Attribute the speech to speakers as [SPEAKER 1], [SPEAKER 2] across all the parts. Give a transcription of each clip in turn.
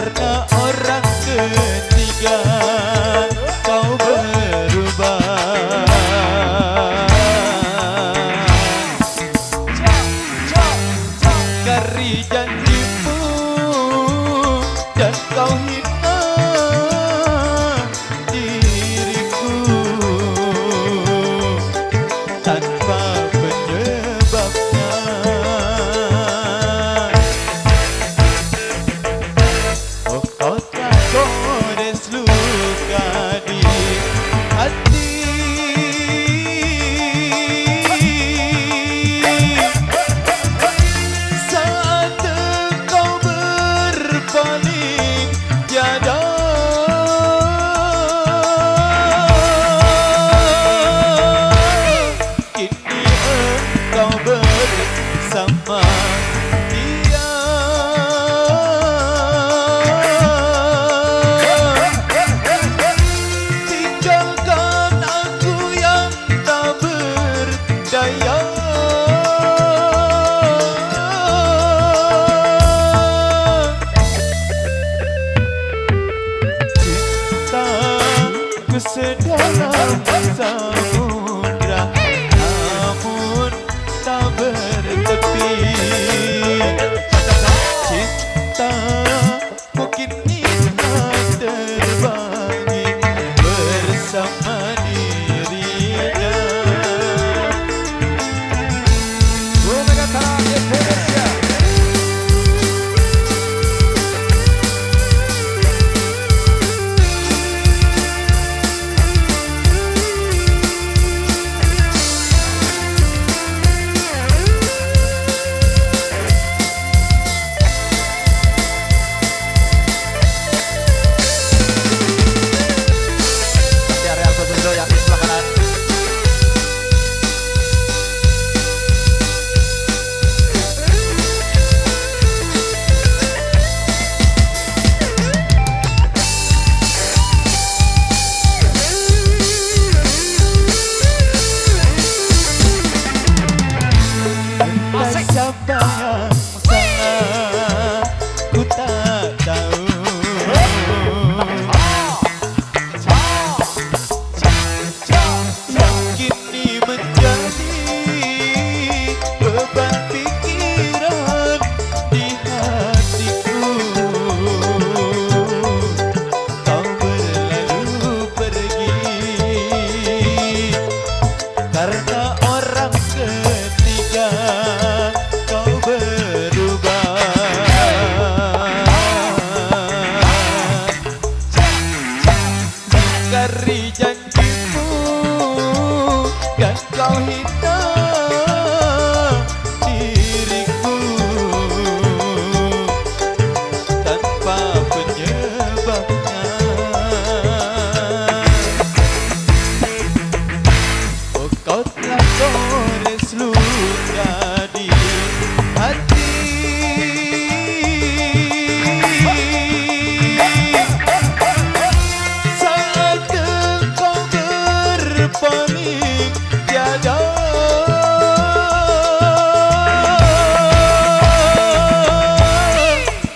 [SPEAKER 1] Karena orang ketiga kau berubah. Ingkari janjimu dan kau hina diriku tanpa penyebabnya. Oh, kau telah gores luka di hati. Saat engkau berpaling tiada, kini engkau bersama dia. Tinggalkan aku yang tak berdaya. Cintaku sedalam samudra, namun tak bertepi. Cinta mungkin indah terbagi bersama dirinya. Siapa yang salah, ku tak tahu. Yang kini menjadi beban pikiran di hatiku. Kau berlalu pergi karena orang ketiga kau berubah. Ingkari janjimu dan kau hina diriku tanpa penyebabnya. Oh, kau telah gores luka di hati. Saat engkau berpaling tiada,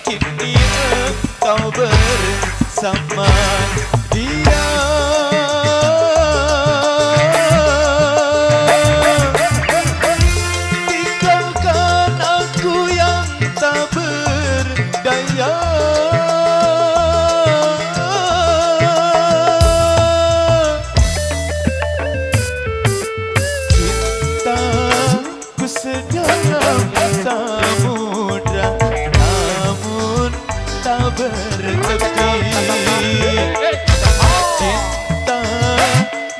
[SPEAKER 1] kini engkau bersama dia. Tinggalkan aku yang tak berdaya. Cintaku sedalam samudra, namun tak bertepi. Cinta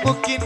[SPEAKER 1] mungkin